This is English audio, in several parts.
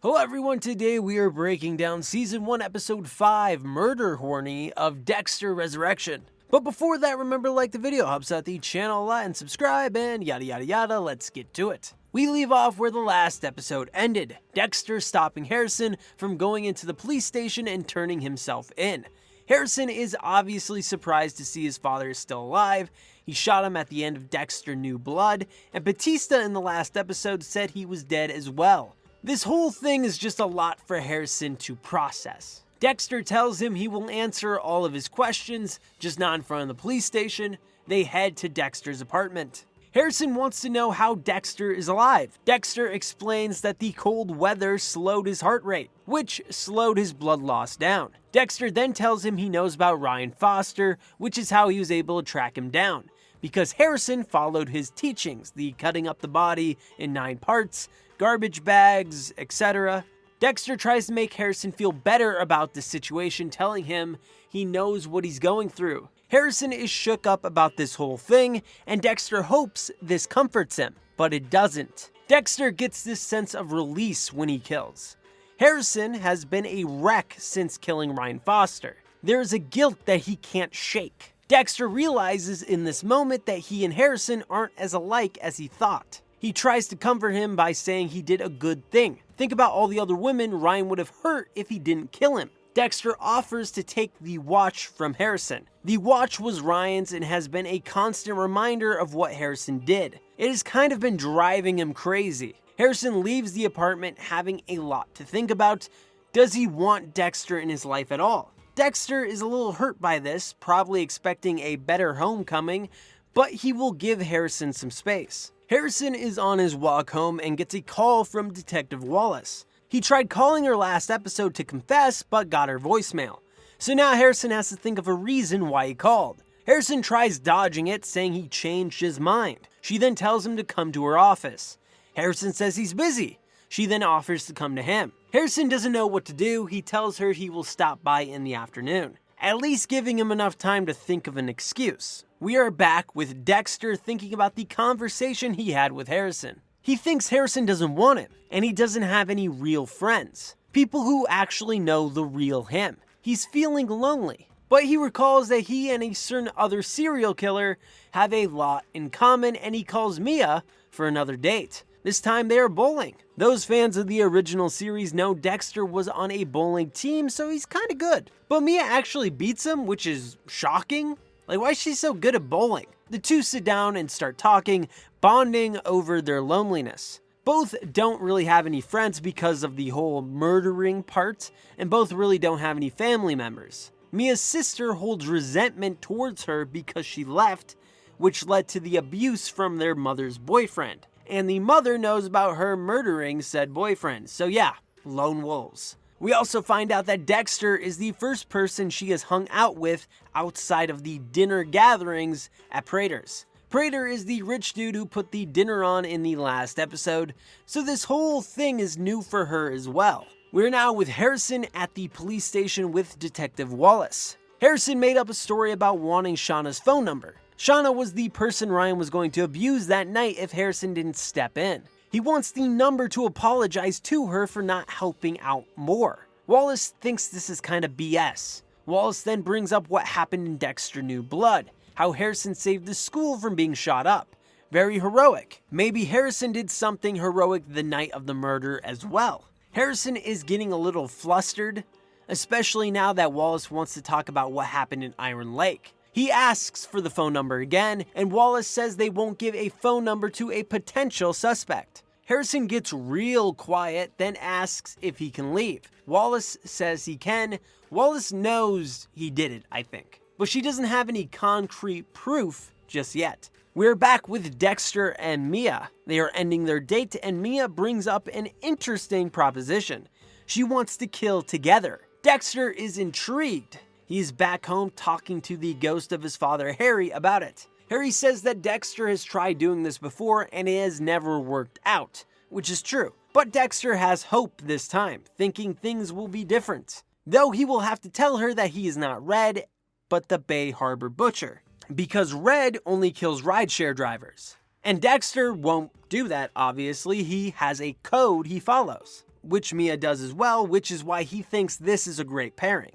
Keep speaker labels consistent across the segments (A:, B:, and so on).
A: Hello everyone, today we are breaking down Season 1 Episode 5, Murder Horny of Dexter Resurrection. But before that, remember to like the video, helps out the channel a lot, and subscribe, and yada yada yada, let's get to it. We leave off where the last episode ended, Dexter stopping Harrison from going into the police station and turning himself in. Harrison is obviously surprised to see his father is still alive. He shot him at the end of Dexter New Blood, and Batista in the last episode said he was dead as well. This whole thing is just a lot for Harrison to process. Dexter tells him he will answer all of his questions, just not in front of the police station. They head to Dexter's apartment. Harrison wants to know how Dexter is alive. Dexter explains that the cold weather slowed his heart rate, which slowed his blood loss down. Dexter then tells him he knows about Ryan Foster, which is how he was able to track him down, because Harrison followed his teachings, the cutting up the body in 9 parts, garbage bags, etc. Dexter tries to make Harrison feel better about the situation, telling him he knows what he's going through. Harrison is shook up about this whole thing, and Dexter hopes this comforts him, but it doesn't. Dexter gets this sense of release when he kills. Harrison has been a wreck since killing Ryan Foster. There is a guilt that he can't shake. Dexter realizes in this moment that he and Harrison aren't as alike as he thought. He tries to comfort him by saying he did a good thing. Think about all the other women Ryan would have hurt if he didn't kill him. Dexter offers to take the watch from Harrison. The watch was Ryan's and has been a constant reminder of what Harrison did. It has kind of been driving him crazy. Harrison leaves the apartment having a lot to think about. Does he want Dexter in his life at all? Dexter is a little hurt by this, probably expecting a better homecoming, but he will give Harrison some space. Harrison is on his walk home and gets a call from Detective Wallace. He tried calling her last episode to confess, but got her voicemail. So now Harrison has to think of a reason why he called. Harrison tries dodging it, saying he changed his mind. She then tells him to come to her office. Harrison says he's busy. She then offers to come to him. Harrison doesn't know what to do. He tells her he will stop by in the afternoon, at least giving him enough time to think of an excuse. We are back with Dexter thinking about the conversation he had with Harrison. He thinks Harrison doesn't want him, and he doesn't have any real friends. People who actually know the real him. He's feeling lonely, but he recalls that he and a certain other serial killer have a lot in common, and he calls Mia for another date. This time they are bowling. Those fans of the original series know Dexter was on a bowling team, so he's kinda good. But Mia actually beats him, which is shocking. Like, why is she so good at bowling? The two sit down and start talking, bonding over their loneliness. Both don't really have any friends because of the whole murdering part, and both really don't have any family members. Mia's sister holds resentment towards her because she left, which led to the abuse from their mother's boyfriend. And the mother knows about her murdering said boyfriend. So yeah, lone wolves. We also find out that Dexter is the first person she has hung out with outside of the dinner gatherings at Prater's. Prater is the rich dude who put the dinner on in the last episode, so this whole thing is new for her as well. We're now with Harrison at the police station with Detective Wallace. Harrison made up a story about wanting Shauna's phone number. Shauna was the person Ryan was going to abuse that night if Harrison didn't step in. He wants the number to apologize to her for not helping out more. Wallace thinks this is kind of BS. Wallace then brings up what happened in Dexter New Blood, how Harrison saved the school from being shot up. Very heroic. Maybe Harrison did something heroic the night of the murder as well. Harrison is getting a little flustered, especially now that Wallace wants to talk about what happened in Iron Lake. He asks for the phone number again, and Wallace says they won't give a phone number to a potential suspect. Harrison gets real quiet, then asks if he can leave. Wallace says he can. Wallace knows he did it, I think, but she doesn't have any concrete proof just yet. We're back with Dexter and Mia. They are ending their date, and Mia brings up an interesting proposition. She wants to kill together. Dexter is intrigued. He's back home talking to the ghost of his father, Harry, about it. Harry says that Dexter has tried doing this before and it has never worked out, which is true. But Dexter has hope this time, thinking things will be different. Though he will have to tell her that he is not Red, but the Bay Harbor Butcher, because Red only kills rideshare drivers. And Dexter won't do that, obviously. He has a code he follows. which Mia does as well, which is why he thinks this is a great pairing.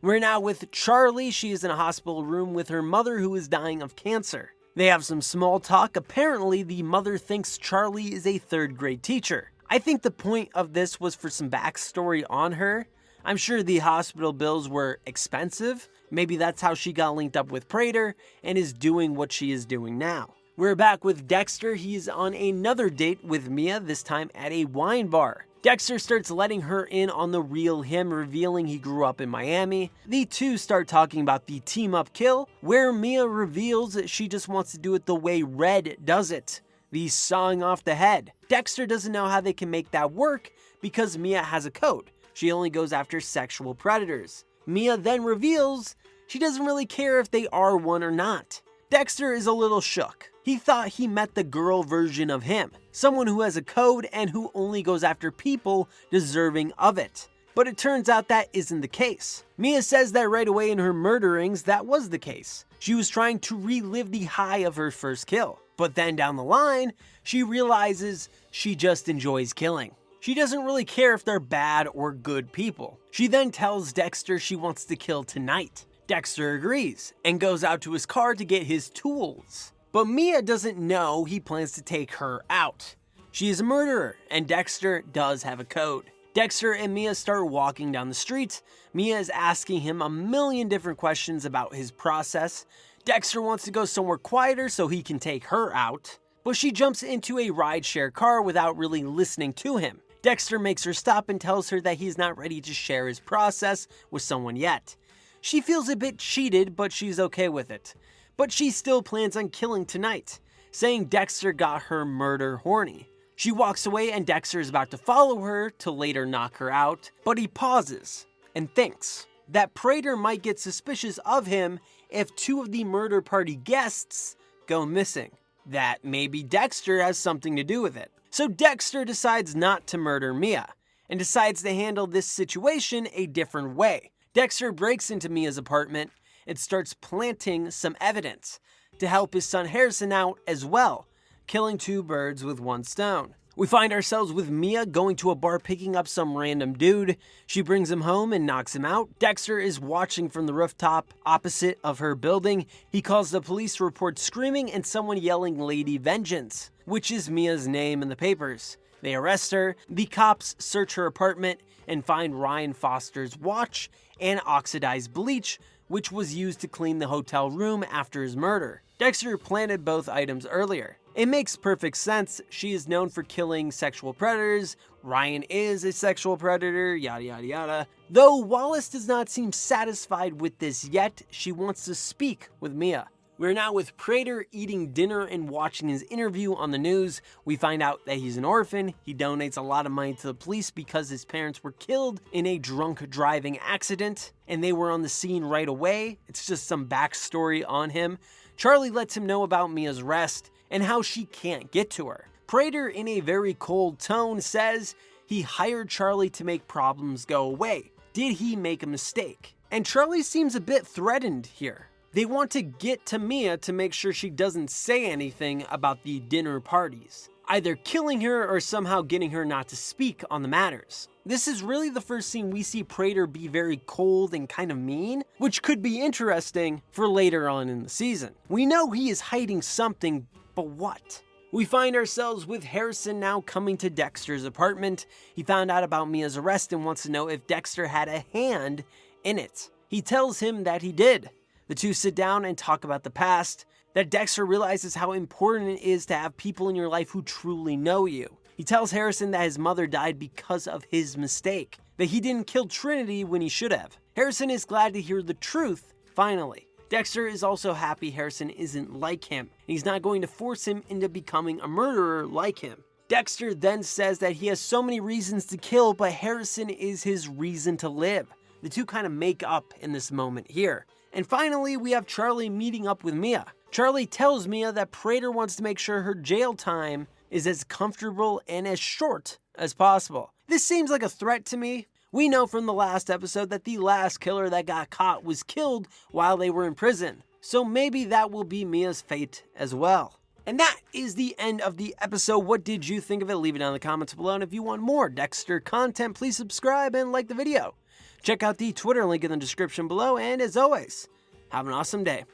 A: We're now with Charlie. She is in a hospital room with her mother who is dying of cancer. They have some small talk. Apparently, the mother thinks Charlie is a third-grade teacher. I think the point of this was for some backstory on her. I'm sure the hospital bills were expensive. Maybe that's how she got linked up with Prater and is doing what she is doing now. We're back with Dexter. He's on another date with Mia, this time at a wine bar. Dexter starts letting her in on the real him, revealing he grew up in Miami. The two start talking about the team-up kill, where Mia reveals that she just wants to do it the way Red does it, the sawing off the head. Dexter doesn't know how they can make that work because Mia has a code. She only goes after sexual predators. Mia then reveals she doesn't really care if they are one or not. Dexter is a little shook. He thought he met the girl version of him, someone who has a code and who only goes after people deserving of it. But it turns out that isn't the case. Mia says that right away in her murderings that was the case. She was trying to relive the high of her first kill. But then down the line, she realizes she just enjoys killing. She doesn't really care if they're bad or good people. She then tells Dexter she wants to kill tonight. Dexter agrees and goes out to his car to get his tools. But Mia doesn't know he plans to take her out. She is a murderer, and Dexter does have a code. Dexter and Mia start walking down the street. Mia is asking him a million different questions about his process. Dexter wants to go somewhere quieter so he can take her out, but she jumps into a rideshare car without really listening to him. Dexter makes her stop and tells her that he's not ready to share his process with someone yet. She feels a bit cheated, but she's okay with it. But she still plans on killing tonight, saying Dexter got her murder horny. She walks away and Dexter is about to follow her to later knock her out, but he pauses and thinks that Prater might get suspicious of him if two of the murder party guests go missing. That maybe Dexter has something to do with it. So Dexter decides not to murder Mia and decides to handle this situation a different way. Dexter breaks into Mia's apartment and starts planting some evidence to help his son Harrison out as well, killing two birds with one stone. We find ourselves with Mia going to a bar picking up some random dude. She brings him home and knocks him out. Dexter is watching from the rooftop opposite of her building. He calls the police to report screaming and someone yelling Lady Vengeance, which is Mia's name in the papers. They arrest her. The cops search her apartment and find Ryan Foster's watch and oxidized bleach, which was used to clean the hotel room after his murder. Dexter planted both items earlier. It makes perfect sense. She is known for killing sexual predators. Ryan is a sexual predator, yada yada yada. Though Wallace does not seem satisfied with this yet, she wants to speak with Mia. We're now with Prater eating dinner and watching his interview on the news. We find out that he's an orphan. He donates a lot of money to the police because his parents were killed in a drunk driving accident and they were on the scene right away. It's just some backstory on him. Charlie lets him know about Mia's arrest and how she can't get to her. Prater, in a very cold tone, says he hired Charlie to make problems go away. Did he make a mistake? And Charlie seems a bit threatened here. They want to get to Mia to make sure she doesn't say anything about the dinner parties, either killing her or somehow getting her not to speak on the matters. This is really the first scene we see Prater be very cold and kind of mean, which could be interesting for later on in the season. We know he is hiding something, but what? We find ourselves with Harrison now coming to Dexter's apartment. He found out about Mia's arrest and wants to know if Dexter had a hand in it. He tells him that he did. The two sit down and talk about the past, that Dexter realizes how important it is to have people in your life who truly know you. He tells Harrison that his mother died because of his mistake, that he didn't kill Trinity when he should have. Harrison is glad to hear the truth, finally. Dexter is also happy Harrison isn't like him, and he's not going to force him into becoming a murderer like him. Dexter then says that he has so many reasons to kill, but Harrison is his reason to live. The two kind of make up in this moment here. And finally, we have Charlie meeting up with Mia. Charlie tells Mia that Prater wants to make sure her jail time is as comfortable and as short as possible. This seems like a threat to me. We know from the last episode that the last killer that got caught was killed while they were in prison. So maybe that will be Mia's fate as well. And that is the end of the episode. What did you think of it? Leave it down in the comments below. And if you want more Dexter content, please subscribe and like the video. Check out the Twitter link in the description below. And as always, have an awesome day.